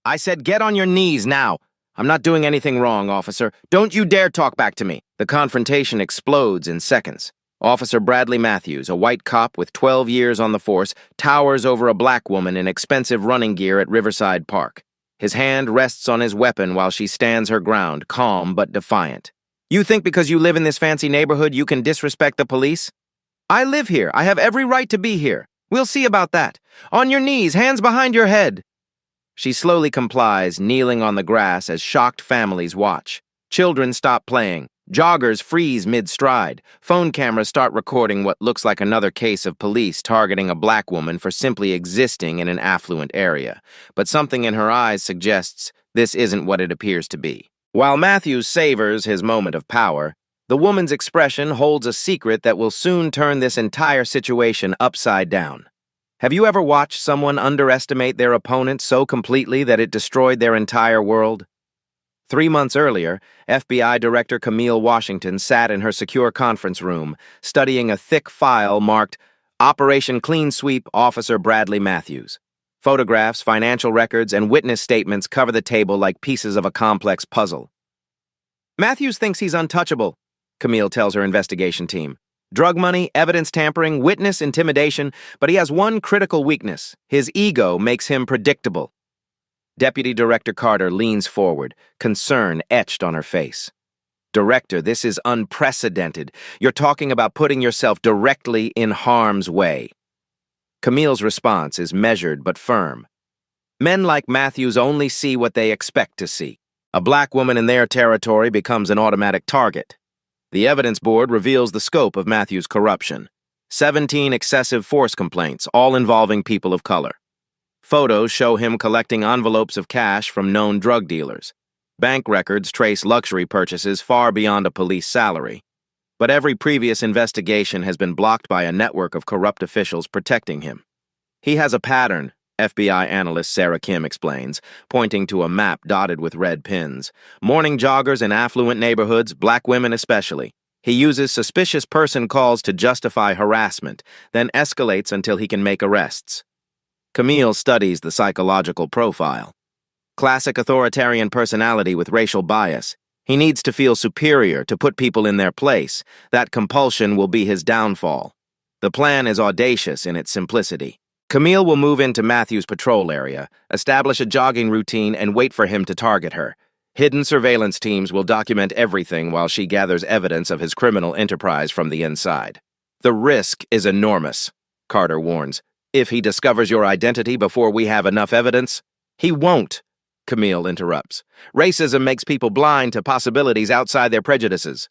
I said get on your knees now. I'm not doing anything wrong, officer. Don't you dare talk back to me. The confrontation explodes in seconds. Officer Bradley Matthews, a white cop with 12 years on the force, towers over a black woman in expensive running gear at Riverside Park. His hand rests on his weapon while she stands her ground, calm but defiant. You think because you live in this fancy neighborhood you can disrespect the police? I live here. I have every right to be here. We'll see about that. On your knees, hands behind your head. She slowly complies, kneeling on the grass as shocked families watch. Children stop playing. Joggers freeze mid-stride. Phone cameras start recording what looks like another case of police targeting a black woman for simply existing in an affluent area. But something in her eyes suggests this isn't what it appears to be. While Matthews savors his moment of power, the woman's expression holds a secret that will soon turn this entire situation upside down. Have you ever watched someone underestimate their opponent so completely that it destroyed their entire world? 3 months earlier, FBI Director Camille Washington sat in her secure conference room, studying a thick file marked Operation Clean Sweep Officer Bradley Matthews. Photographs, financial records, and witness statements cover the table like pieces of a complex puzzle. Matthews thinks he's untouchable, Camille tells her investigation team. Drug money, evidence tampering, witness intimidation, but he has one critical weakness. His ego makes him predictable. Deputy Director Carter leans forward, concern etched on her face. Director, this is unprecedented. You're talking about putting yourself directly in harm's way. Camille's response is measured but firm. Men like Matthews only see what they expect to see. A black woman in their territory becomes an automatic target. The evidence board reveals the scope of Matthews' corruption. 17 excessive force complaints, all involving people of color. Photos show him collecting envelopes of cash from known drug dealers. Bank records trace luxury purchases far beyond a police salary. But every previous investigation has been blocked by a network of corrupt officials protecting him. He has a pattern, FBI analyst Sarah Kim explains, pointing to a map dotted with red pins. Morning joggers in affluent neighborhoods, black women especially. He uses suspicious person calls to justify harassment, then escalates until he can make arrests. Camille studies the psychological profile. Classic authoritarian personality with racial bias. He needs to feel superior to put people in their place. That compulsion will be his downfall. The plan is audacious in its simplicity. Camille will move into Matthews' patrol area, establish a jogging routine, and wait for him to target her. Hidden surveillance teams will document everything while she gathers evidence of his criminal enterprise from the inside. The risk is enormous, Carter warns. If he discovers your identity before we have enough evidence, he won't, Camille interrupts. Racism makes people blind to possibilities outside their prejudices.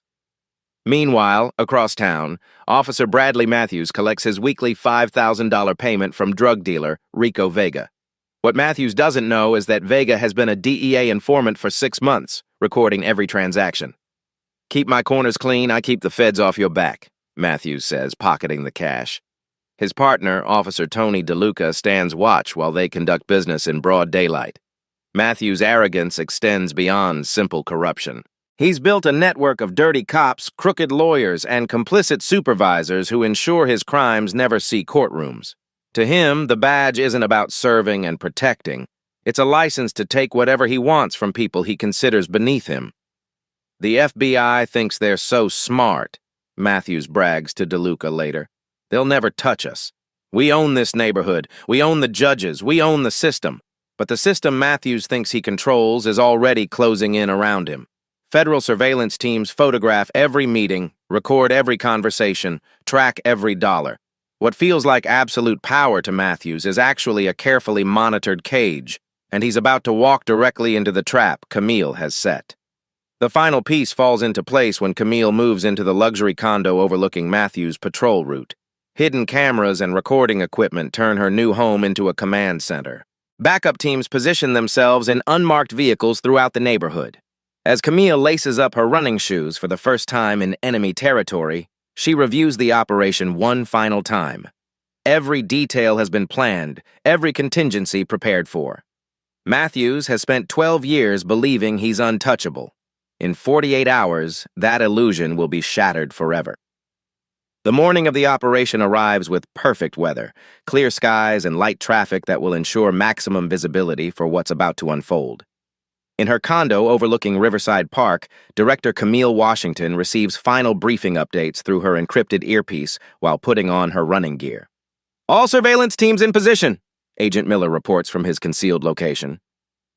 Meanwhile, across town, Officer Bradley Matthews collects his weekly $5,000 payment from drug dealer Rico Vega. What Matthews doesn't know is that Vega has been a DEA informant for 6 months, recording every transaction. Keep my corners clean, I keep the feds off your back, Matthews says, pocketing the cash. His partner, Officer Tony DeLuca, stands watch while they conduct business in broad daylight. Matthews' arrogance extends beyond simple corruption. He's built a network of dirty cops, crooked lawyers, and complicit supervisors who ensure his crimes never see courtrooms. To him, the badge isn't about serving and protecting. It's a license to take whatever he wants from people he considers beneath him. The FBI thinks they're so smart, Matthews brags to DeLuca later. They'll never touch us. We own this neighborhood. We own the judges. We own the system. But the system Matthews thinks he controls is already closing in around him. Federal surveillance teams photograph every meeting, record every conversation, track every dollar. What feels like absolute power to Matthews is actually a carefully monitored cage, and he's about to walk directly into the trap Camille has set. The final piece falls into place when Camille moves into the luxury condo overlooking Matthews' patrol route. Hidden cameras and recording equipment turn her new home into a command center. Backup teams position themselves in unmarked vehicles throughout the neighborhood. As Camille laces up her running shoes for the first time in enemy territory, she reviews the operation one final time. Every detail has been planned, every contingency prepared for. Matthews has spent 12 years believing he's untouchable. In 48 hours, that illusion will be shattered forever. The morning of the operation arrives with perfect weather, clear skies and light traffic that will ensure maximum visibility for what's about to unfold. In her condo overlooking Riverside Park, Director Camille Washington receives final briefing updates through her encrypted earpiece while putting on her running gear. All surveillance teams in position, Agent Miller reports from his concealed location.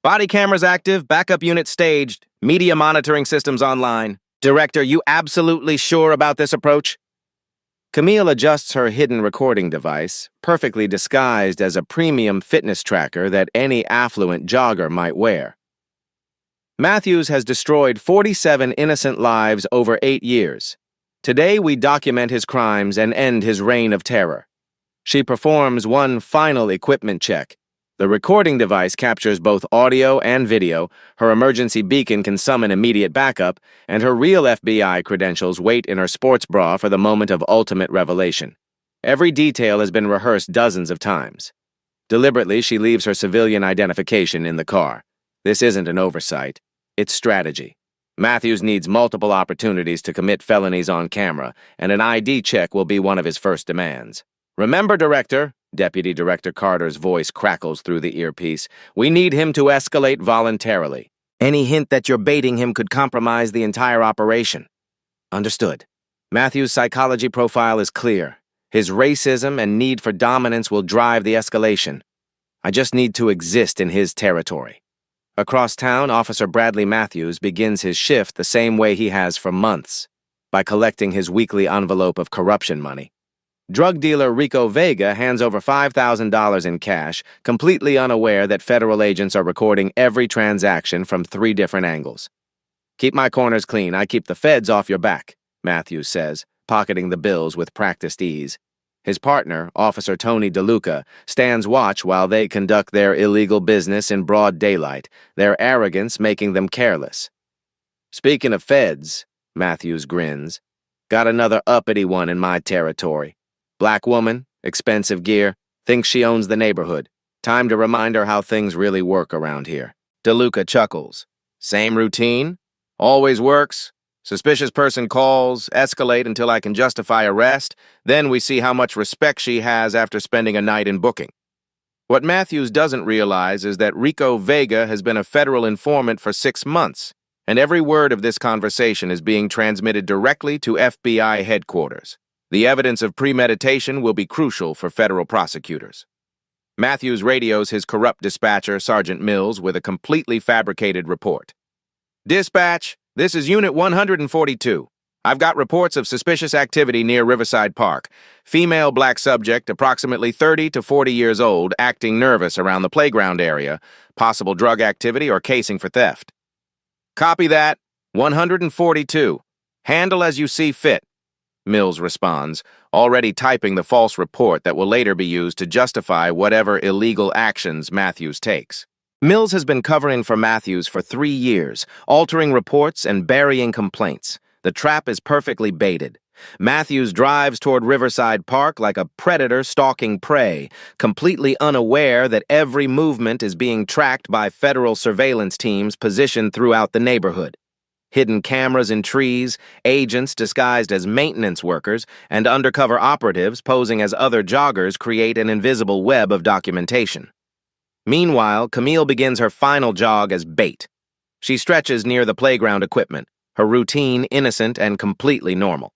Body cameras active, backup units staged, media monitoring systems online. Director, you absolutely sure about this approach? Camille adjusts her hidden recording device, perfectly disguised as a premium fitness tracker that any affluent jogger might wear. Matthews has destroyed 47 innocent lives over 8 years. Today we document his crimes and end his reign of terror. She performs one final equipment check. The recording device captures both audio and video, her emergency beacon can summon immediate backup, and her real FBI credentials wait in her sports bra for the moment of ultimate revelation. Every detail has been rehearsed dozens of times. Deliberately, she leaves her civilian identification in the car. This isn't an oversight. It's strategy. Matthews needs multiple opportunities to commit felonies on camera, and an ID check will be one of his first demands. Remember, Director, Deputy Director Carter's voice crackles through the earpiece, we need him to escalate voluntarily. Any hint that you're baiting him could compromise the entire operation. Understood. Matthews' psychology profile is clear. His racism and need for dominance will drive the escalation. I just need to exist in his territory. Across town, Officer Bradley Matthews begins his shift the same way he has for months, by collecting his weekly envelope of corruption money. Drug dealer Rico Vega hands over $5,000 in cash, completely unaware that federal agents are recording every transaction from 3 different angles. Keep my corners clean, I keep the feds off your back, Matthews says, pocketing the bills with practiced ease. His partner, Officer Tony DeLuca, stands watch while they conduct their illegal business in broad daylight, their arrogance making them careless. Speaking of feds, Matthews grins, got another uppity one in my territory. Black woman, expensive gear, thinks she owns the neighborhood. Time to remind her how things really work around here. DeLuca chuckles. Same routine? Always works? Suspicious person calls, escalate until I can justify arrest, then we see how much respect she has after spending a night in booking. What Matthews doesn't realize is that Rico Vega has been a federal informant for 6 months, and every word of this conversation is being transmitted directly to FBI headquarters. The evidence of premeditation will be crucial for federal prosecutors. Matthews radios his corrupt dispatcher, Sergeant Mills, with a completely fabricated report. Dispatch, this is Unit 142. I've got reports of suspicious activity near Riverside Park. Female black subject, approximately 30 to 40 years old, acting nervous around the playground area. Possible drug activity or casing for theft. Copy that. 142. Handle as you see fit. Mills responds, already typing the false report that will later be used to justify whatever illegal actions Matthews takes. Mills has been covering for Matthews for 3 years, altering reports and burying complaints. The trap is perfectly baited. Matthews drives toward Riverside Park like a predator stalking prey, completely unaware that every movement is being tracked by federal surveillance teams positioned throughout the neighborhood. Hidden cameras in trees, agents disguised as maintenance workers, and undercover operatives posing as other joggers create an invisible web of documentation. Meanwhile, Camille begins her final jog as bait. She stretches near the playground equipment, her routine innocent and completely normal.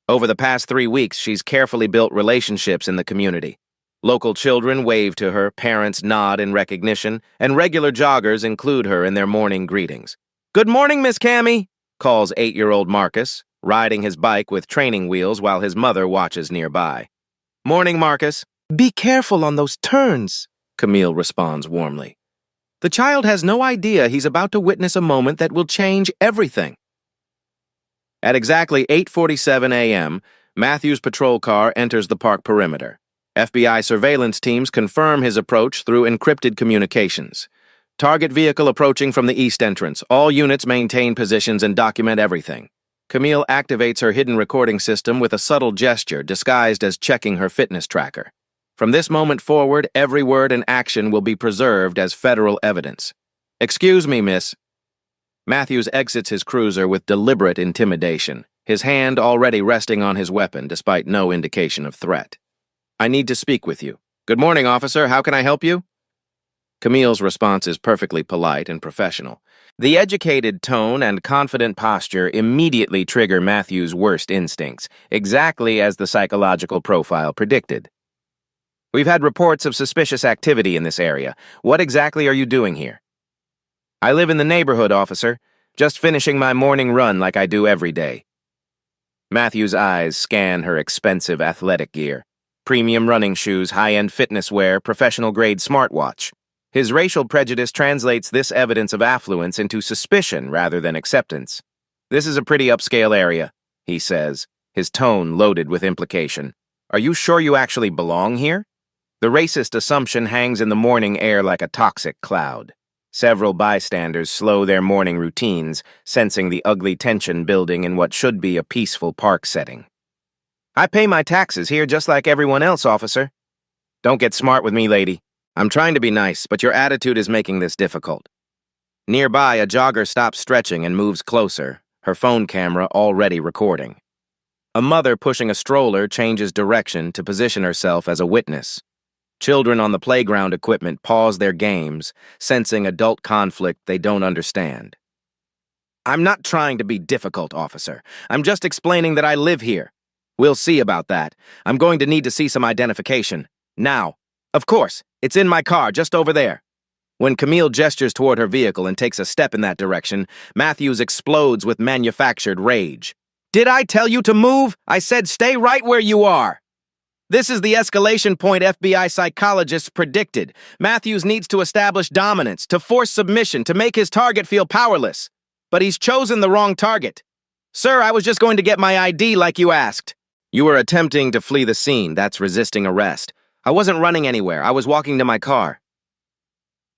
Over the past 3 weeks, she's carefully built relationships in the community. Local children wave to her, parents nod in recognition, and regular joggers include her in their morning greetings. "Good morning, Miss Cammy," calls 8-year-old Marcus, riding his bike with training wheels while his mother watches nearby. "Morning, Marcus." "Be careful on those turns," Camille responds warmly. The child has no idea he's about to witness a moment that will change everything. At exactly 8:47 a.m., Matthews' patrol car enters the park perimeter. FBI surveillance teams confirm his approach through encrypted communications. Target vehicle approaching from the east entrance. All units maintain positions and document everything. Camille activates her hidden recording system with a subtle gesture disguised as checking her fitness tracker. From this moment forward, every word and action will be preserved as federal evidence. "Excuse me, miss." Matthews exits his cruiser with deliberate intimidation. his hand already resting on his weapon despite no indication of threat. "I need to speak with you." "Good morning, officer. How can I help you?" Camille's response is perfectly polite and professional. The educated tone and confident posture immediately trigger Matthew's worst instincts, exactly as the psychological profile predicted. "We've had reports of suspicious activity in this area. What exactly are you doing here?" "I live in the neighborhood, officer. Just finishing my morning run like I do every day." Matthew's eyes scan her expensive athletic gear. Premium running shoes, high-end fitness wear, professional-grade smartwatch. His racial prejudice translates this evidence of affluence into suspicion rather than acceptance. "This is a pretty upscale area," he says, his tone loaded with implication. "Are you sure you actually belong here?" The racist assumption hangs in the morning air like a toxic cloud. Several bystanders slow their morning routines, sensing the ugly tension building in what should be a peaceful park setting. "I pay my taxes here just like everyone else, officer." "Don't get smart with me, lady. I'm trying to be nice, but your attitude is making this difficult." Nearby, a jogger stops stretching and moves closer, her phone camera already recording. A mother pushing a stroller changes direction to position herself as a witness. Children on the playground equipment pause their games, sensing adult conflict they don't understand. "I'm not trying to be difficult, officer. I'm just explaining that I live here." "We'll see about that. I'm going to need to see some identification. Now." "Of course. It's in my car, just over there." When Camille gestures toward her vehicle and takes a step in that direction, Matthews explodes with manufactured rage. "Did I tell you to move? I said stay right where you are." This is the escalation point FBI psychologists predicted. Matthews needs to establish dominance, to force submission, to make his target feel powerless. But he's chosen the wrong target. "Sir, I was just going to get my ID like you asked." "You were attempting to flee the scene. That's resisting arrest." "I wasn't running anywhere. I was walking to my car."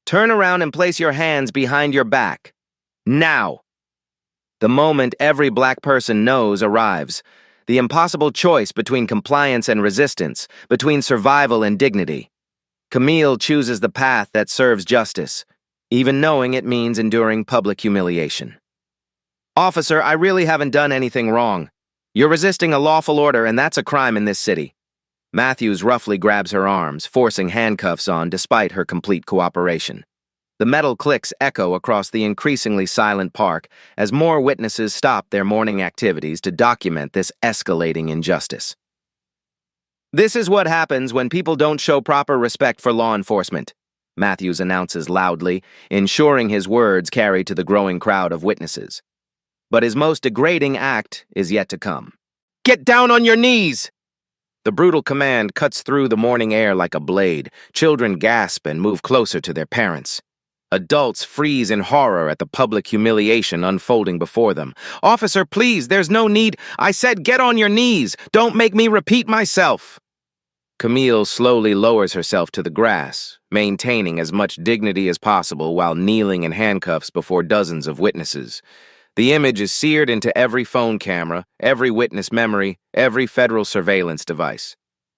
"Turn around and place your hands behind your back. Now." The moment every black person knows arrives. The impossible choice between compliance and resistance, between survival and dignity. Camille chooses the path that serves justice, even knowing it means enduring public humiliation. "Officer, I really haven't done anything wrong. You're resisting a lawful order, and that's a crime in this city." Matthews roughly grabs her arms, forcing handcuffs on despite her complete cooperation. The metal clicks echo across the increasingly silent park as more witnesses stop their morning activities to document this escalating injustice. "This is what happens when people don't show proper respect for law enforcement," Matthews announces loudly, ensuring his words carry to the growing crowd of witnesses. But his most degrading act is yet to come. "Get down on your knees!" The brutal command cuts through the morning air like a blade. Children gasp and move closer to their parents. Adults freeze in horror at the public humiliation unfolding before them. "Officer, please, there's no need. I said get on your knees. Don't make me repeat myself." Camille slowly lowers herself to the grass, maintaining as much dignity as possible while kneeling in handcuffs before dozens of witnesses. The image is seared into every phone camera, every witness memory, every federal surveillance device.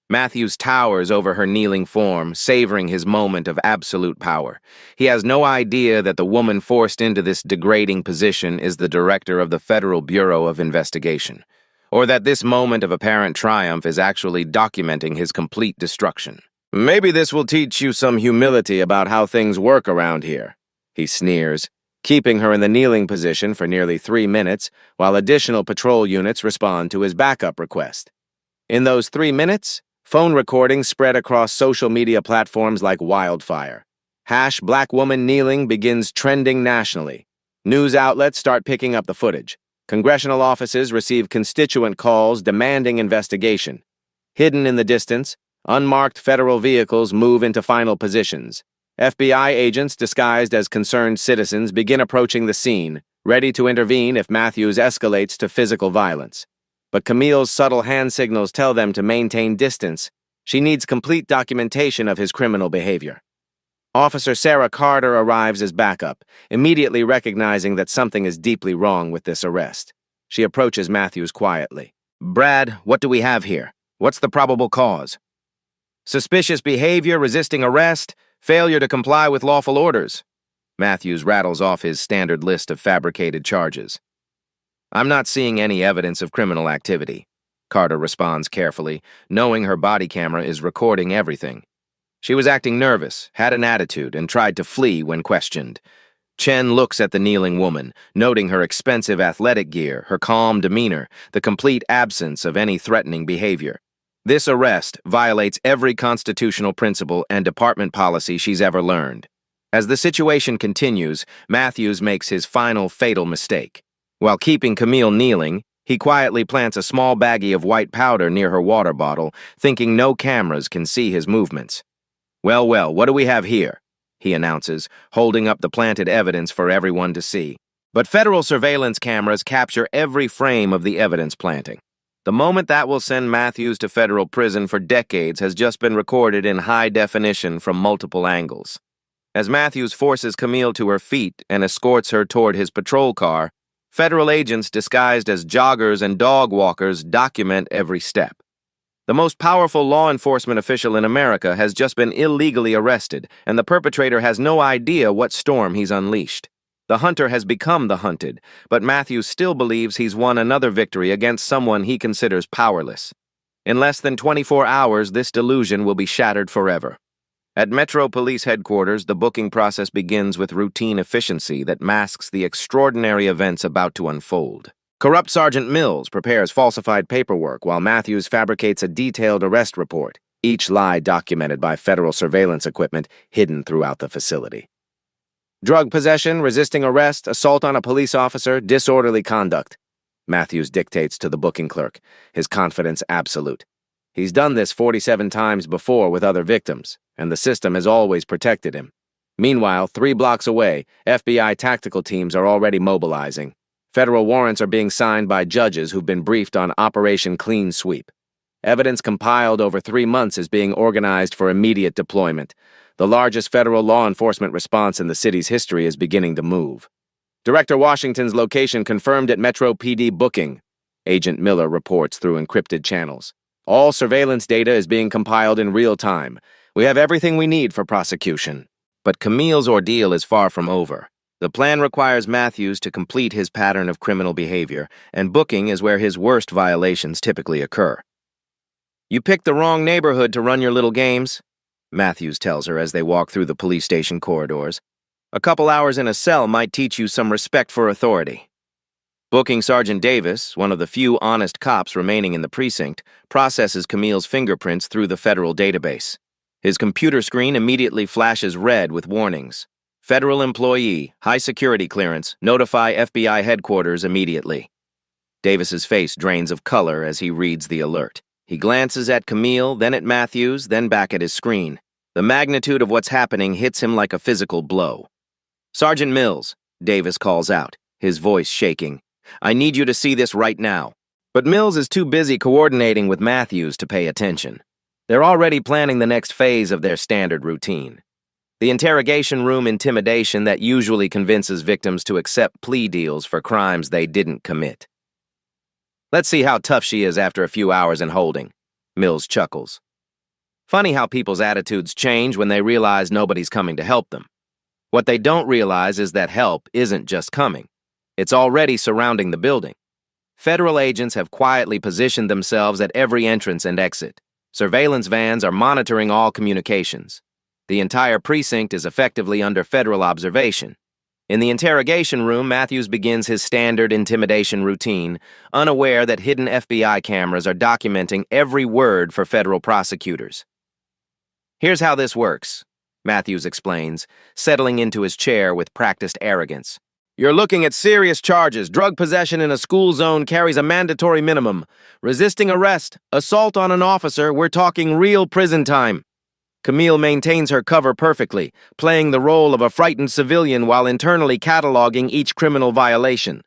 Matthews towers over her kneeling form, savoring his moment of absolute power. He has no idea that the woman forced into this degrading position is the director of the Federal Bureau of Investigation, or that this moment of apparent triumph is actually documenting his complete destruction. "Maybe this will teach you some humility about how things work around here," he sneers, keeping her in the kneeling position for nearly 3 minutes while additional patrol units respond to his backup request. In those 3 minutes, phone recordings spread across social media platforms like wildfire. #Black woman kneeling begins trending nationally. News outlets start picking up the footage. Congressional offices receive constituent calls demanding investigation. Hidden in the distance, unmarked federal vehicles move into final positions. FBI agents disguised as concerned citizens begin approaching the scene, ready to intervene if Matthews escalates to physical violence. But Camille's subtle hand signals tell them to maintain distance. She needs complete documentation of his criminal behavior. Officer Sarah Carter arrives as backup, immediately recognizing that something is deeply wrong with this arrest. She approaches Matthews quietly. "Brad, what do we have here? What's the probable cause?" "Suspicious behavior, resisting arrest, failure to comply with lawful orders." Matthews rattles off his standard list of fabricated charges. I'm not seeing any evidence of criminal activity. Carter responds carefully, knowing her body camera is recording everything. She was acting nervous, had an attitude, and tried to flee when questioned. Chen looks at the kneeling woman, noting her expensive athletic gear, her calm demeanor, the complete absence of any threatening behavior. This arrest violates every constitutional principle and department policy she's ever learned. As the situation continues, Matthews makes his final fatal mistake. While keeping Camille kneeling, he quietly plants a small baggie of white powder near her water bottle, thinking no cameras can see his movements. Well, what do we have here? He announces, holding up the planted evidence for everyone to see. But federal surveillance cameras capture every frame of the evidence planting. The moment that will send Matthews to federal prison for decades has just been recorded in high definition from multiple angles. As Matthews forces Camille to her feet and escorts her toward his patrol car, federal agents disguised as joggers and dog walkers document every step. The most powerful law enforcement official in America has just been illegally arrested, and the perpetrator has no idea what storm he's unleashed. The hunter has become the hunted, but Matthews still believes he's won another victory against someone he considers powerless. In less than 24 hours, this delusion will be shattered forever. At Metro Police Headquarters, the booking process begins with routine efficiency that masks the extraordinary events about to unfold. Corrupt Sergeant Mills prepares falsified paperwork while Matthews fabricates a detailed arrest report, each lie documented by federal surveillance equipment hidden throughout the facility. Drug possession, resisting arrest, assault on a police officer, disorderly conduct. Matthews dictates to the booking clerk, his confidence absolute. He's done this 47 times before with other victims, and the system has always protected him. Meanwhile, 3 blocks away, FBI tactical teams are already mobilizing. Federal warrants are being signed by judges who've been briefed on Operation Clean Sweep. Evidence compiled over 3 months is being organized for immediate deployment. The largest federal law enforcement response in the city's history is beginning to move. Director Washington's location confirmed at Metro PD booking, Agent Miller reports through encrypted channels. All surveillance data is being compiled in real time. We have everything we need for prosecution. But Camille's ordeal is far from over. The plan requires Matthews to complete his pattern of criminal behavior, and booking is where his worst violations typically occur. You picked the wrong neighborhood to run your little games, Matthews tells her as they walk through the police station corridors. A couple hours in a cell might teach you some respect for authority. Booking Sergeant Davis, one of the few honest cops remaining in the precinct, processes Camille's fingerprints through the federal database. His computer screen immediately flashes red with warnings. Federal employee, high security clearance, notify FBI headquarters immediately. Davis's face drains of color as he reads the alert. He glances at Camille, then at Matthews, then back at his screen. The magnitude of what's happening hits him like a physical blow. Sergeant Mills, Davis calls out, his voice shaking. I need you to see this right now. But Mills is too busy coordinating with Matthews to pay attention. They're already planning the next phase of their standard routine. The interrogation room intimidation that usually convinces victims to accept plea deals for crimes they didn't commit. Let's see how tough she is after a few hours in holding, Mills chuckles. Funny how people's attitudes change when they realize nobody's coming to help them. What they don't realize is that help isn't just coming. It's already surrounding the building. Federal agents have quietly positioned themselves at every entrance and exit. Surveillance vans are monitoring all communications. The entire precinct is effectively under federal observation. In the interrogation room, Matthews begins his standard intimidation routine, unaware that hidden FBI cameras are documenting every word for federal prosecutors. Here's how this works, Matthews explains, settling into his chair with practiced arrogance. You're looking at serious charges. Drug possession in a school zone carries a mandatory minimum. Resisting arrest, assault on an officer, we're talking real prison time. Camille maintains her cover perfectly, playing the role of a frightened civilian while internally cataloging each criminal violation.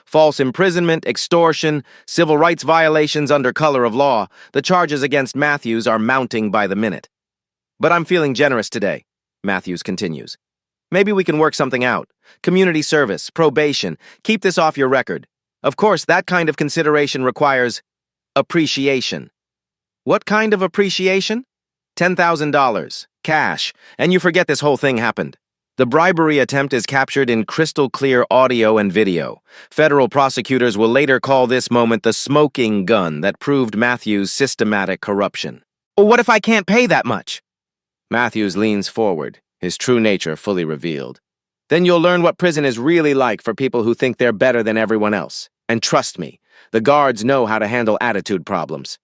False imprisonment, extortion, civil rights violations under color of law. The charges against Matthews are mounting by the minute. But I'm feeling generous today, Matthews continues. Maybe we can work something out. Community service, probation. Keep this off your record. Of course, that kind of consideration requires appreciation. What kind of appreciation? $10,000, cash, and you forget this whole thing happened. The bribery attempt is captured in crystal-clear audio and video. Federal prosecutors will later call this moment the smoking gun that proved Matthews' systematic corruption. Well, what if I can't pay that much? Matthews leans forward, his true nature fully revealed. Then you'll learn what prison is really like for people who think they're better than everyone else. And trust me, the guards know how to handle attitude problems.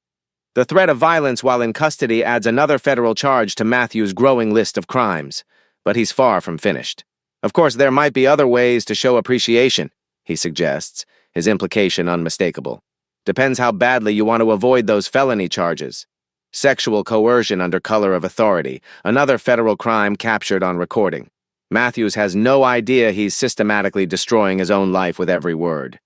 The threat of violence while in custody adds another federal charge to Matthews' growing list of crimes. But he's far from finished. Of course, there might be other ways to show appreciation, he suggests, his implication unmistakable. Depends how badly you want to avoid those felony charges. Sexual coercion under color of authority, another federal crime captured on recording. Matthews has no idea he's systematically destroying his own life with every word.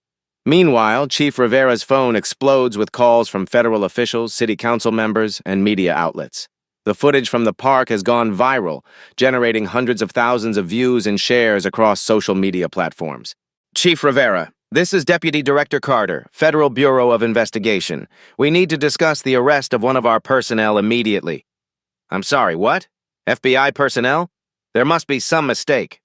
Meanwhile, Chief Rivera's phone explodes with calls from federal officials, city council members, and media outlets. The footage from the park has gone viral, generating hundreds of thousands of views and shares across social media platforms. Chief Rivera, this is Deputy Director Carter, Federal Bureau of Investigation. We need to discuss the arrest of one of our personnel immediately. I'm sorry, what? FBI personnel? There must be some mistake.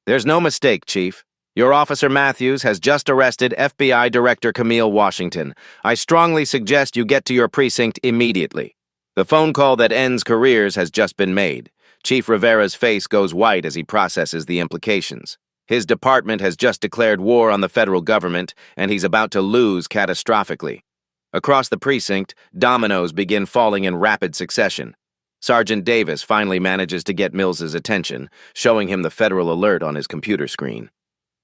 There's no mistake, Chief. Your Officer Matthews has just arrested FBI Director Camille Washington. I strongly suggest you get to your precinct immediately. The phone call that ends careers has just been made. Chief Rivera's face goes white as he processes the implications. His department has just declared war on the federal government, and he's about to lose catastrophically. Across the precinct, dominoes begin falling in rapid succession. Sergeant Davis finally manages to get Mills's attention, showing him the federal alert on his computer screen.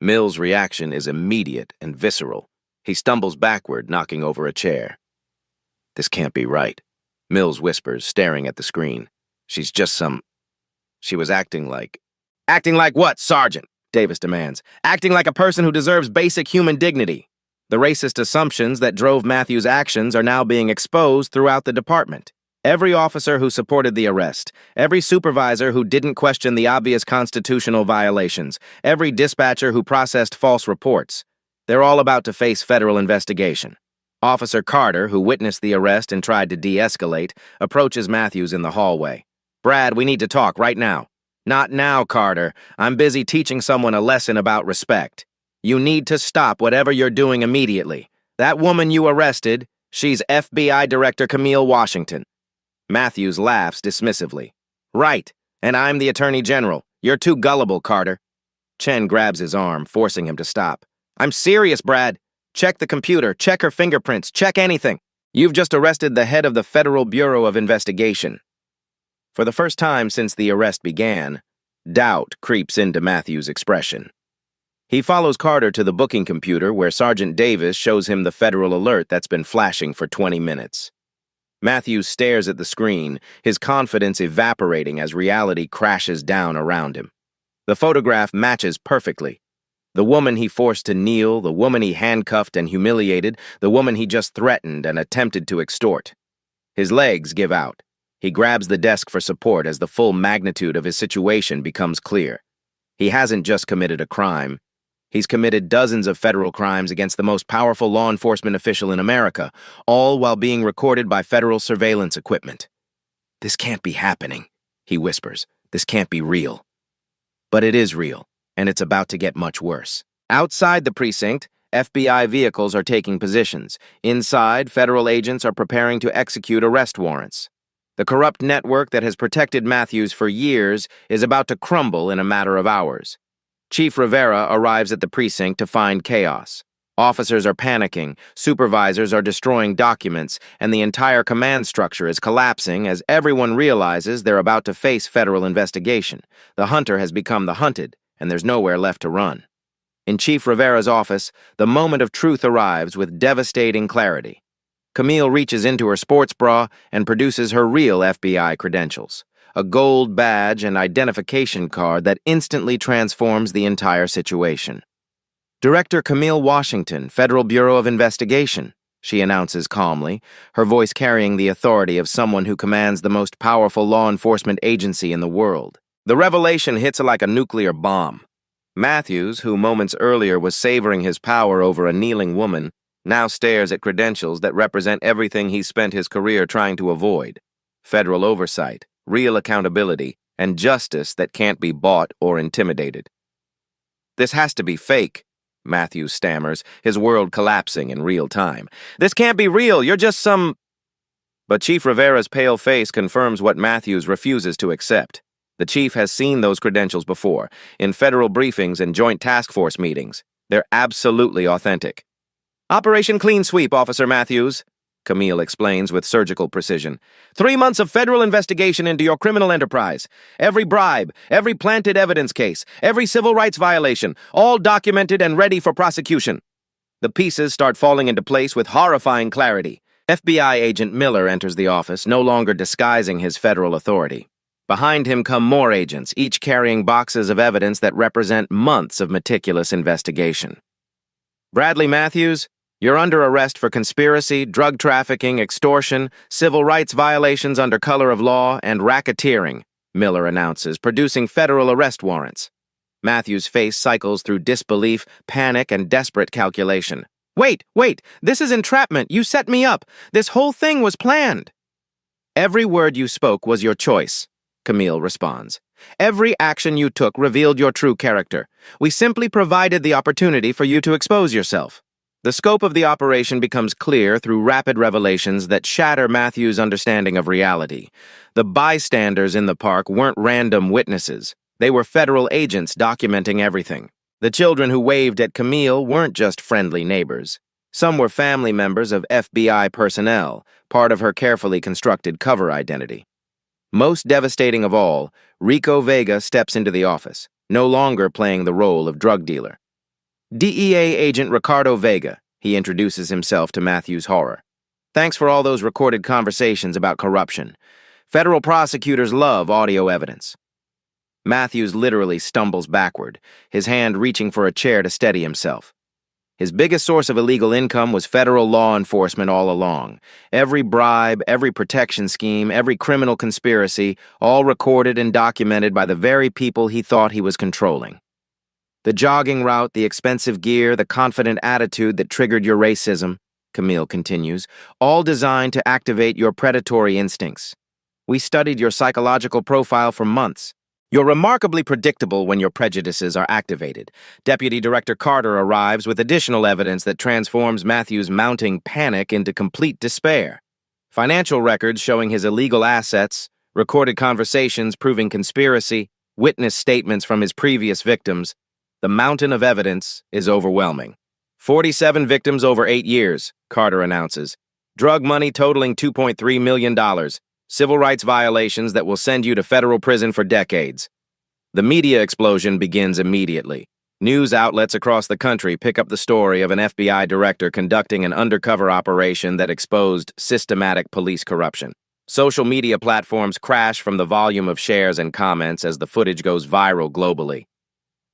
Mill's reaction is immediate and visceral. He stumbles backward, knocking over a chair. This can't be right. Mills whispers, staring at the screen. She was acting like... Acting like what, Sergeant? Davis demands. Acting like a person who deserves basic human dignity. The racist assumptions that drove Matthews' actions are now being exposed throughout the department. Every officer who supported the arrest, every supervisor who didn't question the obvious constitutional violations, every dispatcher who processed false reports, they're all about to face federal investigation. Officer Carter, who witnessed the arrest and tried to de-escalate, approaches Matthews in the hallway. Brad, we need to talk right now. Not now, Carter. I'm busy teaching someone a lesson about respect. You need to stop whatever you're doing immediately. That woman you arrested, she's FBI Director Camille Washington. Matthews laughs dismissively. Right, and I'm the Attorney General. You're too gullible, Carter. Chen grabs his arm, forcing him to stop. I'm serious, Brad. Check the computer, check her fingerprints, check anything. You've just arrested the head of the Federal Bureau of Investigation. For the first time since the arrest began, doubt creeps into Matthews' expression. He follows Carter to the booking computer where Sergeant Davis shows him the federal alert that's been flashing for 20 minutes. Matthews stares at the screen, his confidence evaporating as reality crashes down around him. The photograph matches perfectly. The woman he forced to kneel, the woman he handcuffed and humiliated, the woman he just threatened and attempted to extort. His legs give out. He grabs the desk for support as the full magnitude of his situation becomes clear. He hasn't just committed a crime. He's committed dozens of federal crimes against the most powerful law enforcement official in America, all while being recorded by federal surveillance equipment. This can't be happening, he whispers. This can't be real. But it is real. And it's about to get much worse. Outside the precinct, FBI vehicles are taking positions. Inside, federal agents are preparing to execute arrest warrants. The corrupt network that has protected Matthews for years is about to crumble in a matter of hours. Chief Rivera arrives at the precinct to find chaos. Officers are panicking, supervisors are destroying documents, and the entire command structure is collapsing as everyone realizes they're about to face federal investigation. The hunter has become the hunted, and there's nowhere left to run. In Chief Rivera's office, the moment of truth arrives with devastating clarity. Camille reaches into her sports bra and produces her real FBI credentials, a gold badge and identification card that instantly transforms the entire situation. Director Camille Washington, Federal Bureau of Investigation, she announces calmly, her voice carrying the authority of someone who commands the most powerful law enforcement agency in the world. The revelation hits like a nuclear bomb. Matthews, who moments earlier was savoring his power over a kneeling woman, now stares at credentials that represent everything he's spent his career trying to avoid: federal oversight, real accountability, and justice that can't be bought or intimidated. "This has to be fake," Matthews stammers, his world collapsing in real time. "This can't be real, you're just some—" But Chief Rivera's pale face confirms what Matthews refuses to accept. The chief has seen those credentials before, in federal briefings and joint task force meetings. They're absolutely authentic. "Operation Clean Sweep, Officer Matthews," Camille explains with surgical precision. 3 months of federal investigation into your criminal enterprise. Every bribe, every planted evidence case, every civil rights violation, all documented and ready for prosecution. The pieces start falling into place with horrifying clarity. FBI agent Miller enters the office, no longer disguising his federal authority. Behind him come more agents, each carrying boxes of evidence that represent months of meticulous investigation. "Bradley Matthews, you're under arrest for conspiracy, drug trafficking, extortion, civil rights violations under color of law, and racketeering," Miller announces, producing federal arrest warrants. Matthews' face cycles through disbelief, panic, and desperate calculation. Wait, this is entrapment. You set me up. This whole thing was planned." "Every word you spoke was your choice," Camille responds. "Every action you took revealed your true character. We simply provided the opportunity for you to expose yourself." The scope of the operation becomes clear through rapid revelations that shatter Matthews' understanding of reality. The bystanders in the park weren't random witnesses. They were federal agents documenting everything. The children who waved at Camille weren't just friendly neighbors. Some were family members of FBI personnel, part of her carefully constructed cover identity. Most devastating of all, Rico Vega steps into the office, no longer playing the role of drug dealer. "DEA agent Ricardo Vega," he introduces himself to Matthews' horror. "Thanks for all those recorded conversations about corruption. Federal prosecutors love audio evidence." Matthews literally stumbles backward, his hand reaching for a chair to steady himself. His biggest source of illegal income was federal law enforcement all along. Every bribe, every protection scheme, every criminal conspiracy, all recorded and documented by the very people he thought he was controlling. "The jogging route, the expensive gear, the confident attitude that triggered your racism," Camille continues, "all designed to activate your predatory instincts. We studied your psychological profile for months. You're remarkably predictable when your prejudices are activated." Deputy Director Carter arrives with additional evidence that transforms Matthews' mounting panic into complete despair. Financial records showing his illegal assets, recorded conversations proving conspiracy, witness statements from his previous victims. The mountain of evidence is overwhelming. 47 victims over 8 years, Carter announces. Drug money totaling $2.3 million. Civil rights violations that will send you to federal prison for decades. The media explosion begins immediately. News outlets across the country pick up the story of an FBI director conducting an undercover operation that exposed systematic police corruption. Social media platforms crash from the volume of shares and comments as the footage goes viral globally.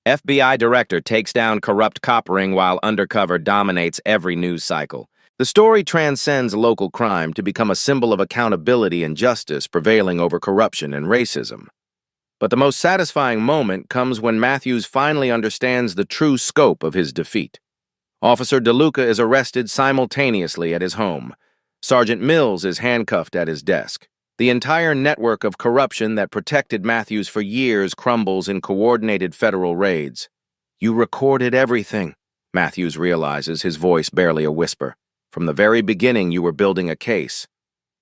FBI director takes down corrupt cop ring while undercover dominates every news cycle. The story transcends local crime to become a symbol of accountability and justice prevailing over corruption and racism. But the most satisfying moment comes when Matthews finally understands the true scope of his defeat. Officer DeLuca is arrested simultaneously at his home. Sergeant Mills is handcuffed at his desk. The entire network of corruption that protected Matthews for years crumbles in coordinated federal raids. "You recorded everything," Matthews realizes, his voice barely a whisper. "From the very beginning, you were building a case.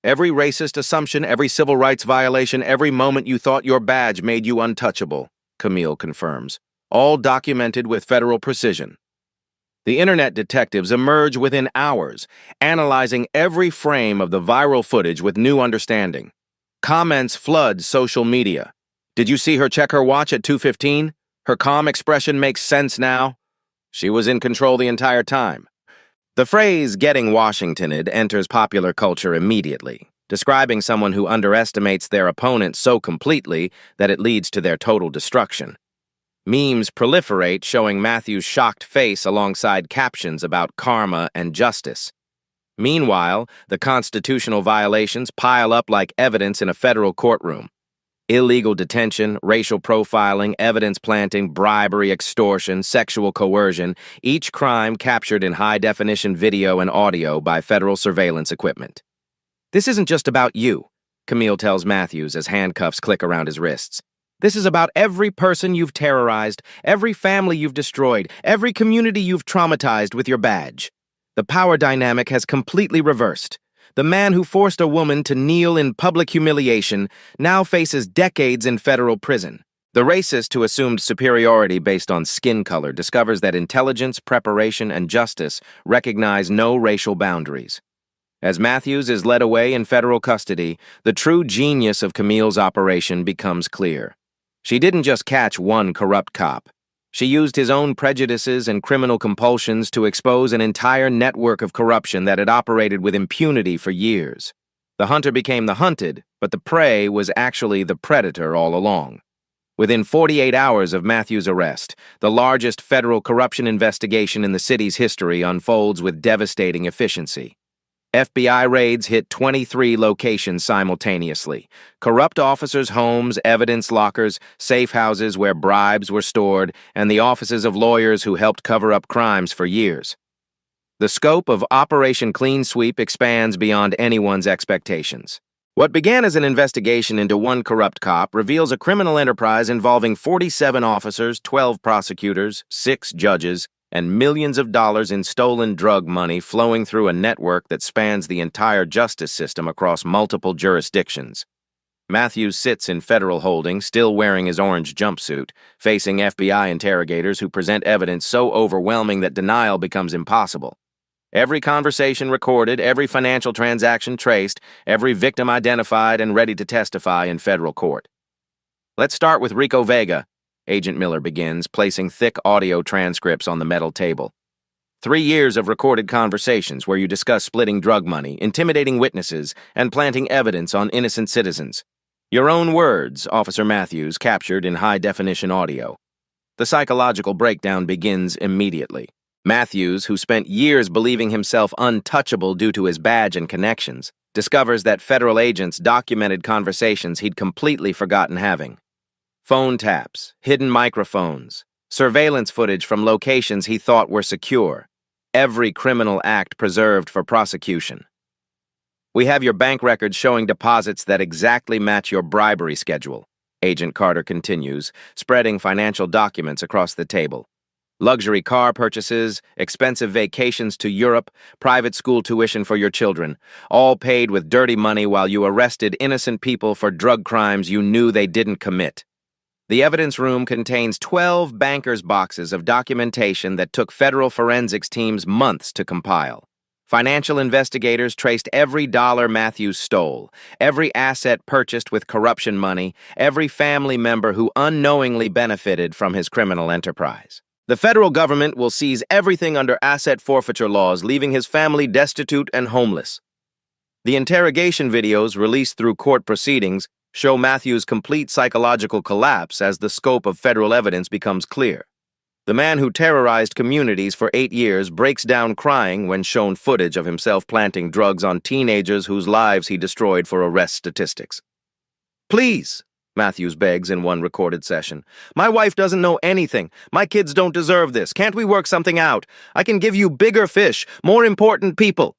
Every racist assumption, every civil rights violation, every moment you thought your badge made you untouchable," Camille confirms, all documented with federal precision. The internet detectives emerge within hours, analyzing every frame of the viral footage with new understanding. Comments flood social media. "Did you see her check her watch at 2:15? Her calm expression makes sense now. She was in control the entire time." The phrase "getting Washingtoned" enters popular culture immediately, describing someone who underestimates their opponent so completely that it leads to their total destruction. Memes proliferate, showing Matthew's shocked face alongside captions about karma and justice. Meanwhile, the constitutional violations pile up like evidence in a federal courtroom. Illegal detention, racial profiling, evidence planting, bribery, extortion, sexual coercion, each crime captured in high-definition video and audio by federal surveillance equipment. "This isn't just about you," Camille tells Matthews as handcuffs click around his wrists. This is about every person you've terrorized, every family you've destroyed, every community you've traumatized with your badge. The power dynamic has completely reversed. The man who forced a woman to kneel in public humiliation now faces decades in federal prison. The racist who assumed superiority based on skin color discovers that intelligence, preparation, and justice recognize no racial boundaries. As Matthews is led away in federal custody, the true genius of Camille's operation becomes clear. She didn't just catch one corrupt cop. She used his own prejudices and criminal compulsions to expose an entire network of corruption that had operated with impunity for years. The hunter became the hunted, but the prey was actually the predator all along. Within 48 hours of Matthews' arrest, the largest federal corruption investigation in the city's history unfolds with devastating efficiency. FBI raids hit 23 locations simultaneously. Corrupt officers' homes, evidence lockers, safe houses where bribes were stored, and the offices of lawyers who helped cover up crimes for years. The scope of Operation Clean Sweep expands beyond anyone's expectations. What began as an investigation into one corrupt cop reveals a criminal enterprise involving 47 officers, 12 prosecutors, 6 judges, and millions of dollars in stolen drug money flowing through a network that spans the entire justice system across multiple jurisdictions. Matthews sits in federal holding, still wearing his orange jumpsuit, facing FBI interrogators who present evidence so overwhelming that denial becomes impossible. Every conversation recorded, every financial transaction traced, every victim identified and ready to testify in federal court. Let's start with Rico Vega, Agent Miller begins, placing thick audio transcripts on the metal table. 3 years of recorded conversations where you discuss splitting drug money, intimidating witnesses, and planting evidence on innocent citizens. Your own words, Officer Matthews, captured in high-definition audio. The psychological breakdown begins immediately. Matthews, who spent years believing himself untouchable due to his badge and connections, discovers that federal agents documented conversations he'd completely forgotten having. Phone taps, hidden microphones, surveillance footage from locations he thought were secure. Every criminal act preserved for prosecution. We have your bank records showing deposits that exactly match your bribery schedule, Agent Carter continues, spreading financial documents across the table. Luxury car purchases, expensive vacations to Europe, private school tuition for your children, all paid with dirty money while you arrested innocent people for drug crimes you knew they didn't commit. The evidence room contains 12 bankers' boxes of documentation that took federal forensics teams months to compile. Financial investigators traced every dollar Matthews stole, every asset purchased with corruption money, every family member who unknowingly benefited from his criminal enterprise. The federal government will seize everything under asset forfeiture laws, leaving his family destitute and homeless. The interrogation videos released through court proceedings show Matthews' complete psychological collapse as the scope of federal evidence becomes clear. The man who terrorized communities for 8 years breaks down crying when shown footage of himself planting drugs on teenagers whose lives he destroyed for arrest statistics. "Please," Matthews begs in one recorded session. "My wife doesn't know anything. My kids don't deserve this. Can't we work something out? I can give you bigger fish, more important people."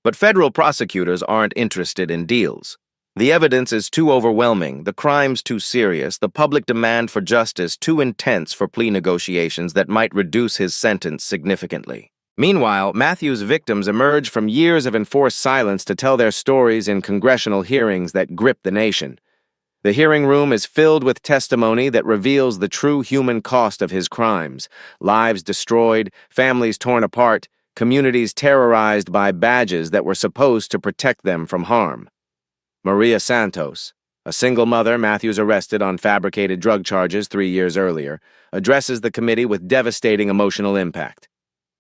But federal prosecutors aren't interested in deals. The evidence is too overwhelming, the crimes too serious, the public demand for justice too intense for plea negotiations that might reduce his sentence significantly. Meanwhile, Matthews' victims emerge from years of enforced silence to tell their stories in congressional hearings that grip the nation. The hearing room is filled with testimony that reveals the true human cost of his crimes: lives destroyed, families torn apart, communities terrorized by badges that were supposed to protect them from harm. Maria Santos, a single mother Matthews arrested on fabricated drug charges 3 years earlier, addresses the committee with devastating emotional impact.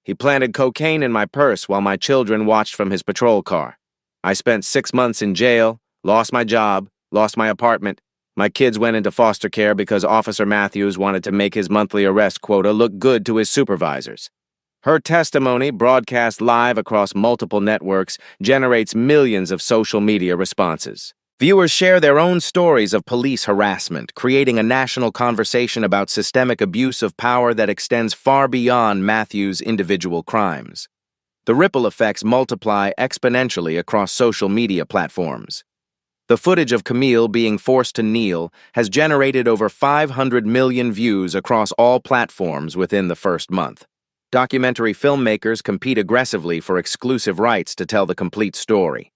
"He planted cocaine in my purse while my children watched from his patrol car. I spent 6 months in jail, lost my job, lost my apartment. My kids went into foster care because Officer Matthews wanted to make his monthly arrest quota look good to his supervisors." Her testimony, broadcast live across multiple networks, generates millions of social media responses. Viewers share their own stories of police harassment, creating a national conversation about systemic abuse of power that extends far beyond Matthews' individual crimes. The ripple effects multiply exponentially across social media platforms. The footage of Camille being forced to kneel has generated over 500 million views across all platforms within the first month. Documentary filmmakers compete aggressively for exclusive rights to tell the complete story.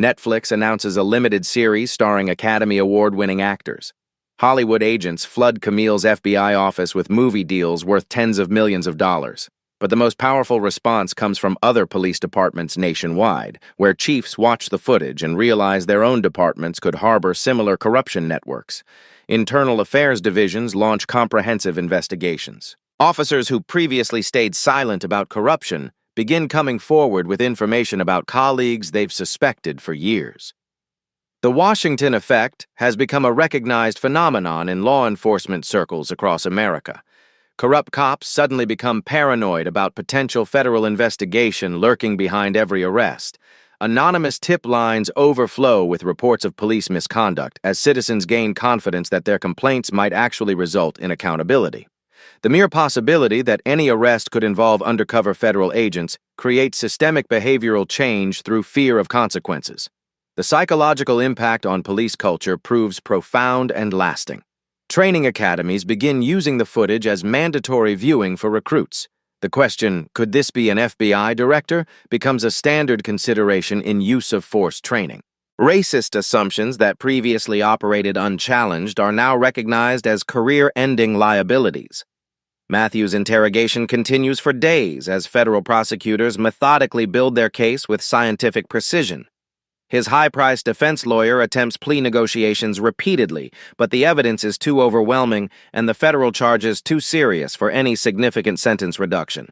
Netflix announces a limited series starring Academy Award-winning actors. Hollywood agents flood Camille's FBI office with movie deals worth tens of millions of dollars. But the most powerful response comes from other police departments nationwide, where chiefs watch the footage and realize their own departments could harbor similar corruption networks. Internal affairs divisions launch comprehensive investigations. Officers who previously stayed silent about corruption begin coming forward with information about colleagues they've suspected for years. The Washington effect has become a recognized phenomenon in law enforcement circles across America. Corrupt cops suddenly become paranoid about potential federal investigation lurking behind every arrest. Anonymous tip lines overflow with reports of police misconduct as citizens gain confidence that their complaints might actually result in accountability. The mere possibility that any arrest could involve undercover federal agents creates systemic behavioral change through fear of consequences. The psychological impact on police culture proves profound and lasting. Training academies begin using the footage as mandatory viewing for recruits. The question, could this be an FBI director, becomes a standard consideration in use of force training. Racist assumptions that previously operated unchallenged are now recognized as career-ending liabilities. Matthews' interrogation continues for days as federal prosecutors methodically build their case with scientific precision. His high-priced defense lawyer attempts plea negotiations repeatedly, but the evidence is too overwhelming and the federal charges too serious for any significant sentence reduction.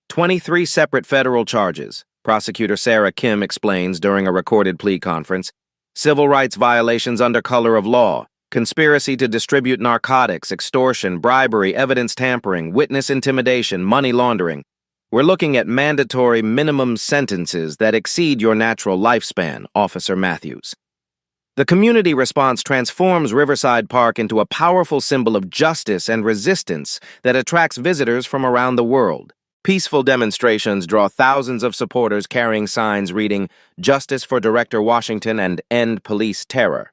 23 separate federal charges, prosecutor Sarah Kim explains during a recorded plea conference: civil rights violations under color of law, conspiracy to distribute narcotics, extortion, bribery, evidence tampering, witness intimidation, money laundering. We're looking at mandatory minimum sentences that exceed your natural lifespan, Officer Matthews. The community response transforms Riverside Park into a powerful symbol of justice and resistance that attracts visitors from around the world. Peaceful demonstrations draw thousands of supporters carrying signs reading, "Justice for Director Washington" and "End Police Terror."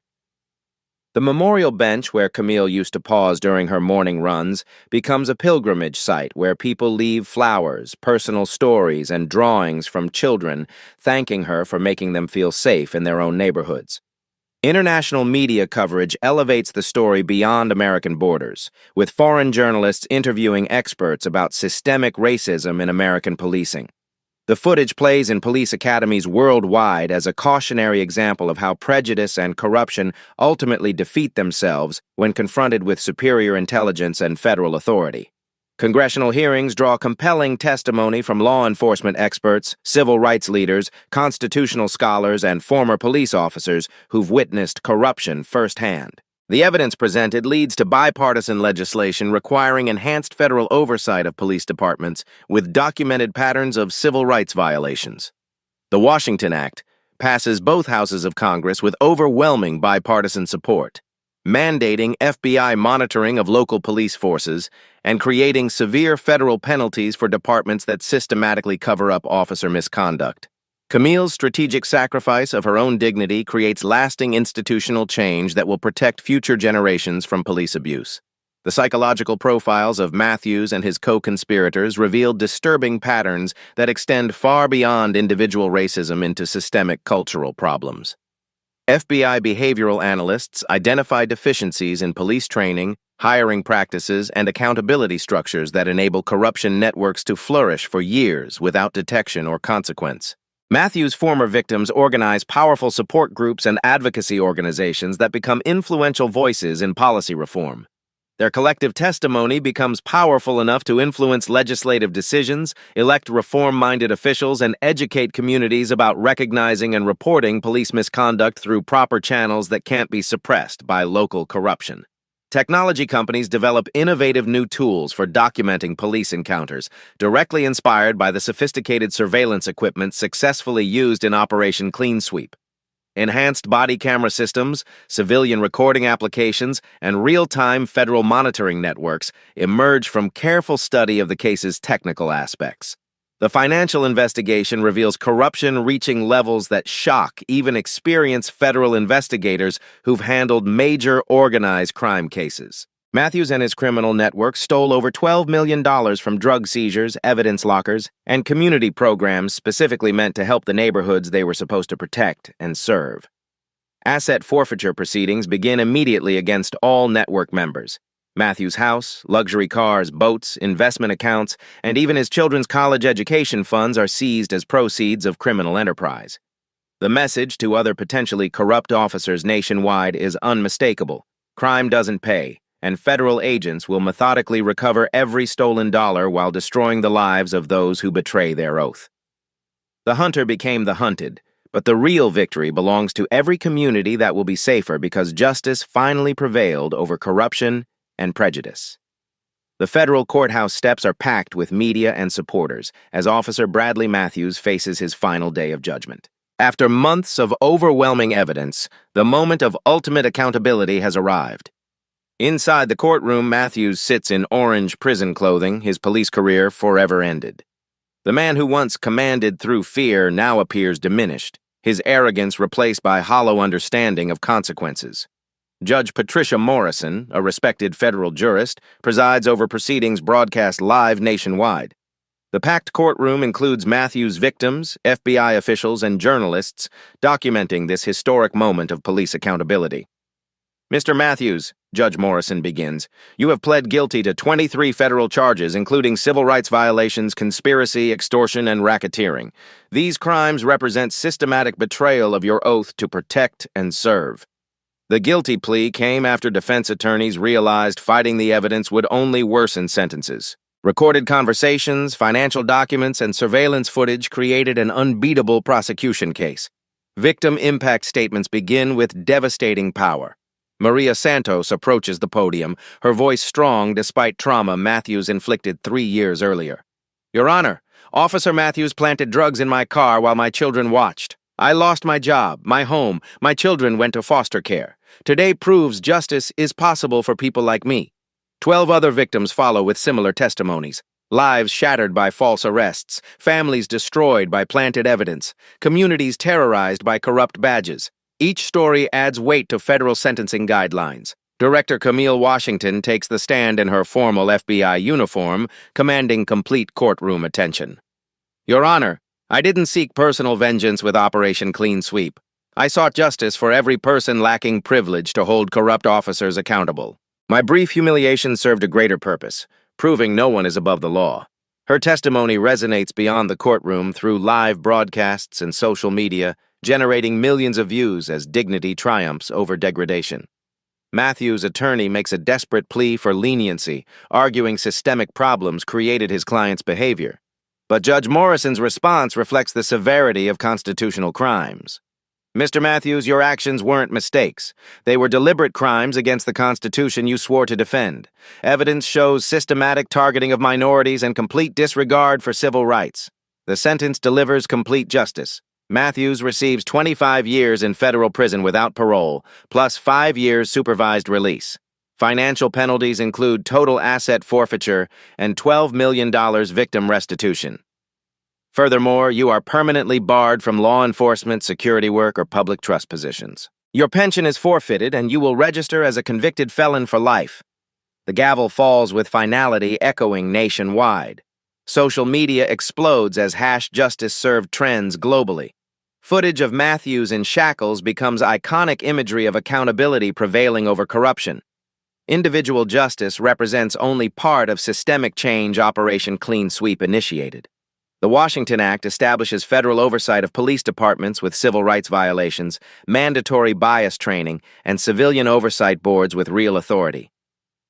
The memorial bench where Camille used to pause during her morning runs becomes a pilgrimage site where people leave flowers, personal stories, and drawings from children thanking her for making them feel safe in their own neighborhoods. International media coverage elevates the story beyond American borders, with foreign journalists interviewing experts about systemic racism in American policing. The footage plays in police academies worldwide as a cautionary example of how prejudice and corruption ultimately defeat themselves when confronted with superior intelligence and federal authority. Congressional hearings draw compelling testimony from law enforcement experts, civil rights leaders, constitutional scholars, and former police officers who've witnessed corruption firsthand. The evidence presented leads to bipartisan legislation requiring enhanced federal oversight of police departments with documented patterns of civil rights violations. The Washington Act passes both houses of Congress with overwhelming bipartisan support, mandating FBI monitoring of local police forces and creating severe federal penalties for departments that systematically cover up officer misconduct. Camille's strategic sacrifice of her own dignity creates lasting institutional change that will protect future generations from police abuse. The psychological profiles of Matthews and his co-conspirators reveal disturbing patterns that extend far beyond individual racism into systemic cultural problems. FBI behavioral analysts identify deficiencies in police training, hiring practices, and accountability structures that enable corruption networks to flourish for years without detection or consequence. Matthews' former victims organize powerful support groups and advocacy organizations that become influential voices in policy reform. Their collective testimony becomes powerful enough to influence legislative decisions, elect reform-minded officials, and educate communities about recognizing and reporting police misconduct through proper channels that can't be suppressed by local corruption. Technology companies develop innovative new tools for documenting police encounters, directly inspired by the sophisticated surveillance equipment successfully used in Operation Clean Sweep. Enhanced body camera systems, civilian recording applications, and real-time federal monitoring networks emerge from careful study of the case's technical aspects. The financial investigation reveals corruption reaching levels that shock even experienced federal investigators who've handled major organized crime cases. Matthews and his criminal network stole over $12 million from drug seizures, evidence lockers, and community programs specifically meant to help the neighborhoods they were supposed to protect and serve. Asset forfeiture proceedings begin immediately against all network members. Matthews' house, luxury cars, boats, investment accounts, and even his children's college education funds are seized as proceeds of criminal enterprise. The message to other potentially corrupt officers nationwide is unmistakable. Crime doesn't pay, and federal agents will methodically recover every stolen dollar while destroying the lives of those who betray their oath. The hunter became the hunted, but the real victory belongs to every community that will be safer because justice finally prevailed over corruption and prejudice. The federal courthouse steps are packed with media and supporters as Officer Bradley Matthews faces his final day of judgment. After months of overwhelming evidence, the moment of ultimate accountability has arrived. Inside the courtroom, Matthews sits in orange prison clothing, his police career forever ended. The man who once commanded through fear now appears diminished, his arrogance replaced by hollow understanding of consequences. Judge Patricia Morrison, a respected federal jurist, presides over proceedings broadcast live nationwide. The packed courtroom includes Matthews' victims, FBI officials, and journalists documenting this historic moment of police accountability. Mr. Matthews, Judge Morrison begins, you have pled guilty to 23 federal charges, including civil rights violations, conspiracy, extortion, and racketeering. These crimes represent systematic betrayal of your oath to protect and serve. The guilty plea came after defense attorneys realized fighting the evidence would only worsen sentences. Recorded conversations, financial documents, and surveillance footage created an unbeatable prosecution case. Victim impact statements begin with devastating power. Maria Santos approaches the podium, her voice strong despite trauma Matthews inflicted 3 years earlier. Your Honor, Officer Matthews planted drugs in my car while my children watched. I lost my job, my home, my children went to foster care. Today proves justice is possible for people like me. 12 other victims follow with similar testimonies. Lives shattered by false arrests, families destroyed by planted evidence, communities terrorized by corrupt badges. Each story adds weight to federal sentencing guidelines. Director Camille Washington takes the stand in her formal FBI uniform, commanding complete courtroom attention. Your Honor, I didn't seek personal vengeance with Operation Clean Sweep. I sought justice for every person lacking privilege to hold corrupt officers accountable. My brief humiliation served a greater purpose, proving no one is above the law. Her testimony resonates beyond the courtroom through live broadcasts and social media, generating millions of views as dignity triumphs over degradation. Matthews' attorney makes a desperate plea for leniency, arguing systemic problems created his client's behavior. But Judge Morrison's response reflects the severity of constitutional crimes. Mr. Matthews, your actions weren't mistakes. They were deliberate crimes against the Constitution you swore to defend. Evidence shows systematic targeting of minorities and complete disregard for civil rights. The sentence delivers complete justice. Matthews receives 25 years in federal prison without parole, plus 5 years supervised release. Financial penalties include total asset forfeiture and $12 million victim restitution. Furthermore, you are permanently barred from law enforcement, security work, or public trust positions. Your pension is forfeited, and you will register as a convicted felon for life. The gavel falls with finality echoing nationwide. Social media explodes as #justice served trends globally. Footage of Matthews in shackles becomes iconic imagery of accountability prevailing over corruption. Individual justice represents only part of systemic change Operation Clean Sweep initiated. The Washington Act establishes federal oversight of police departments with civil rights violations, mandatory bias training, and civilian oversight boards with real authority.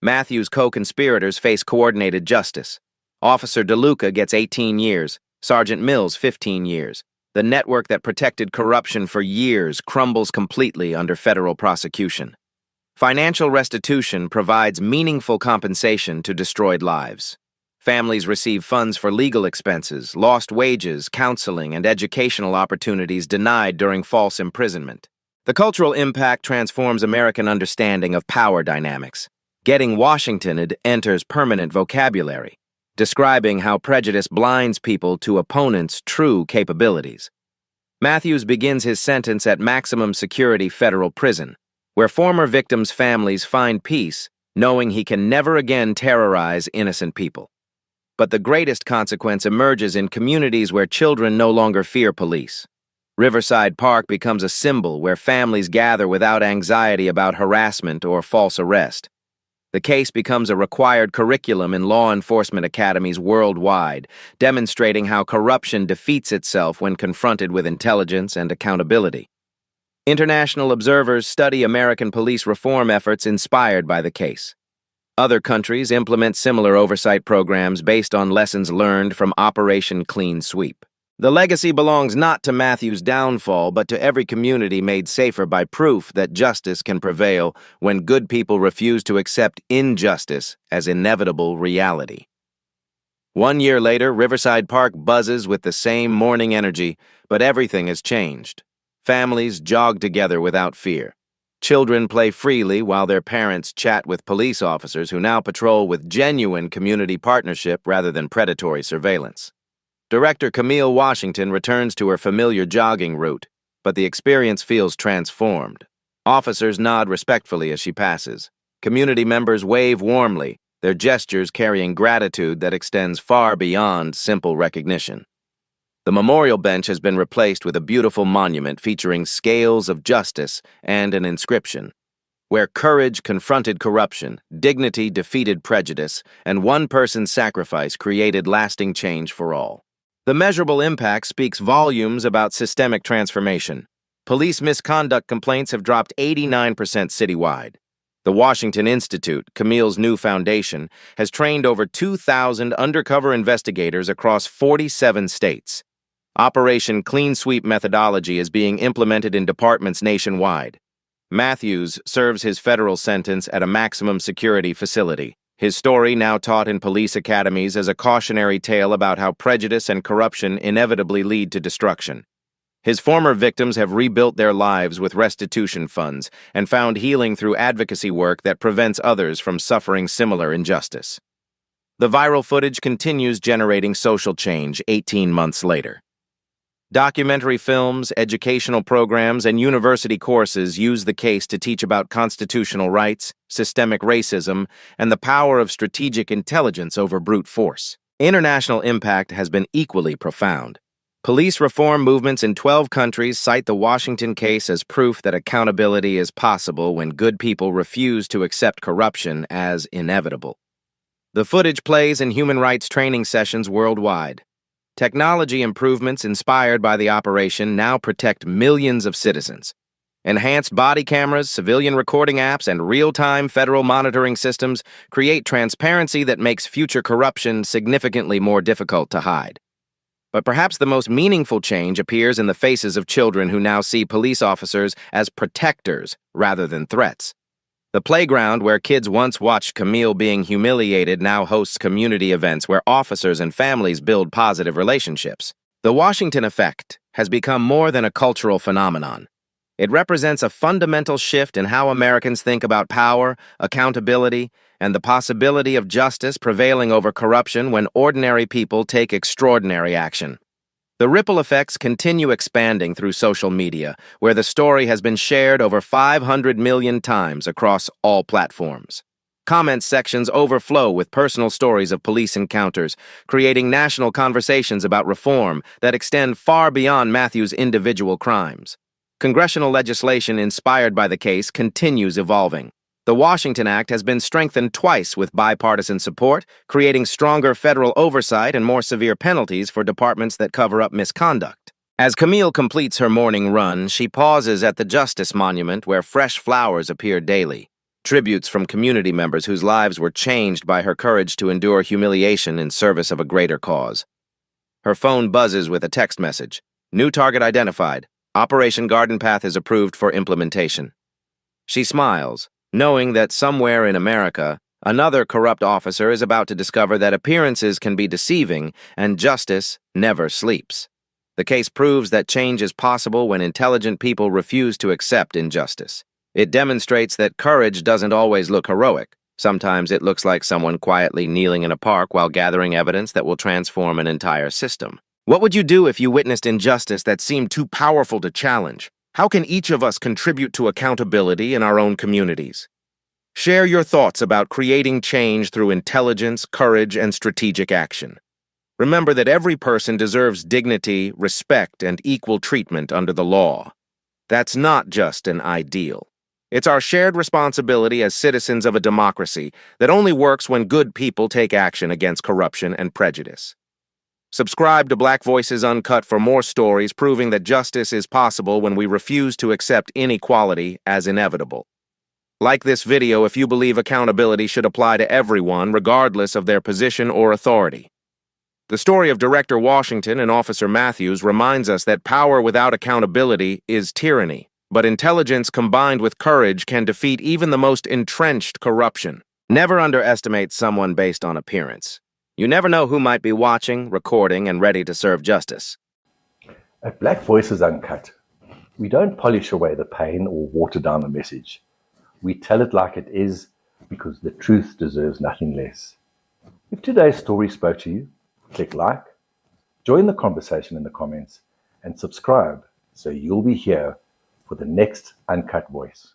Matthews' co-conspirators face coordinated justice. Officer DeLuca gets 18 years, Sergeant Mills 15 years. The network that protected corruption for years crumbles completely under federal prosecution. Financial restitution provides meaningful compensation to destroyed lives. Families receive funds for legal expenses, lost wages, counseling, and educational opportunities denied during false imprisonment. The cultural impact transforms American understanding of power dynamics. Getting Washingtoned enters permanent vocabulary. describing how prejudice blinds people to opponents' true capabilities. Matthews begins his sentence at maximum security federal prison, where former victims' families find peace, knowing he can never again terrorize innocent people. But the greatest consequence emerges in communities where children no longer fear police. Riverside Park becomes a symbol where families gather without anxiety about harassment or false arrest. The case becomes a required curriculum in law enforcement academies worldwide, demonstrating how corruption defeats itself when confronted with intelligence and accountability. International observers study American police reform efforts inspired by the case. Other countries implement similar oversight programs based on lessons learned from Operation Clean Sweep. The legacy belongs not to Matthews' downfall, but to every community made safer by proof that justice can prevail when good people refuse to accept injustice as inevitable reality. 1 year later, Riverside Park buzzes with the same morning energy, but everything has changed. Families jog together without fear. Children play freely while their parents chat with police officers who now patrol with genuine community partnership rather than predatory surveillance. Director Camille Washington returns to her familiar jogging route, but the experience feels transformed. Officers nod respectfully as she passes. Community members wave warmly, their gestures carrying gratitude that extends far beyond simple recognition. The memorial bench has been replaced with a beautiful monument featuring scales of justice and an inscription, where courage confronted corruption, dignity defeated prejudice, and one person's sacrifice created lasting change for all. The measurable impact speaks volumes about systemic transformation. Police misconduct complaints have dropped 89% citywide. The Washington Institute, Camille's new foundation, has trained over 2,000 undercover investigators across 47 states. Operation Clean Sweep methodology is being implemented in departments nationwide. Matthews serves his federal sentence at a maximum security facility. His story, now taught in police academies, is a cautionary tale about how prejudice and corruption inevitably lead to destruction. His former victims have rebuilt their lives with restitution funds and found healing through advocacy work that prevents others from suffering similar injustice. The viral footage continues generating social change 18 months later. Documentary films, educational programs, and university courses use the case to teach about constitutional rights, systemic racism, and the power of strategic intelligence over brute force. International impact has been equally profound. Police reform movements in 12 countries cite the Washington case as proof that accountability is possible when good people refuse to accept corruption as inevitable. The footage plays in human rights training sessions worldwide. Technology improvements inspired by the operation now protect millions of citizens. Enhanced body cameras, civilian recording apps, and real-time federal monitoring systems create transparency that makes future corruption significantly more difficult to hide. But perhaps the most meaningful change appears in the faces of children who now see police officers as protectors rather than threats. The playground where kids once watched Camille being humiliated now hosts community events where officers and families build positive relationships. The Washington effect has become more than a cultural phenomenon. It represents a fundamental shift in how Americans think about power, accountability, and the possibility of justice prevailing over corruption when ordinary people take extraordinary action. The ripple effects continue expanding through social media, where the story has been shared over 500 million times across all platforms. Comment sections overflow with personal stories of police encounters, creating national conversations about reform that extend far beyond Matthews' individual crimes. Congressional legislation inspired by the case continues evolving. The Washington Act has been strengthened twice with bipartisan support, creating stronger federal oversight and more severe penalties for departments that cover up misconduct. As Camille completes her morning run, she pauses at the Justice Monument where fresh flowers appear daily, tributes from community members whose lives were changed by her courage to endure humiliation in service of a greater cause. Her phone buzzes with a text message. New target identified. Operation Garden Path is approved for implementation. She smiles, knowing that somewhere in America, another corrupt officer is about to discover that appearances can be deceiving and justice never sleeps. The case proves that change is possible when intelligent people refuse to accept injustice. It demonstrates that courage doesn't always look heroic. Sometimes it looks like someone quietly kneeling in a park while gathering evidence that will transform an entire system. What would you do if you witnessed injustice that seemed too powerful to challenge? How can each of us contribute to accountability in our own communities? Share your thoughts about creating change through intelligence, courage, and strategic action. Remember that every person deserves dignity, respect, and equal treatment under the law. That's not just an ideal. It's our shared responsibility as citizens of a democracy that only works when good people take action against corruption and prejudice. Subscribe to Black Voices Uncut for more stories proving that justice is possible when we refuse to accept inequality as inevitable. Like this video if you believe accountability should apply to everyone, regardless of their position or authority. The story of Director Washington and Officer Matthews reminds us that power without accountability is tyranny, but intelligence combined with courage can defeat even the most entrenched corruption. Never underestimate someone based on appearance. You never know who might be watching, recording, and ready to serve justice. At Black Voices Uncut, we don't polish away the pain or water down the message. We tell it like it is because the truth deserves nothing less. If today's story spoke to you, click like, join the conversation in the comments, and subscribe so you'll be here for the next Uncut Voice.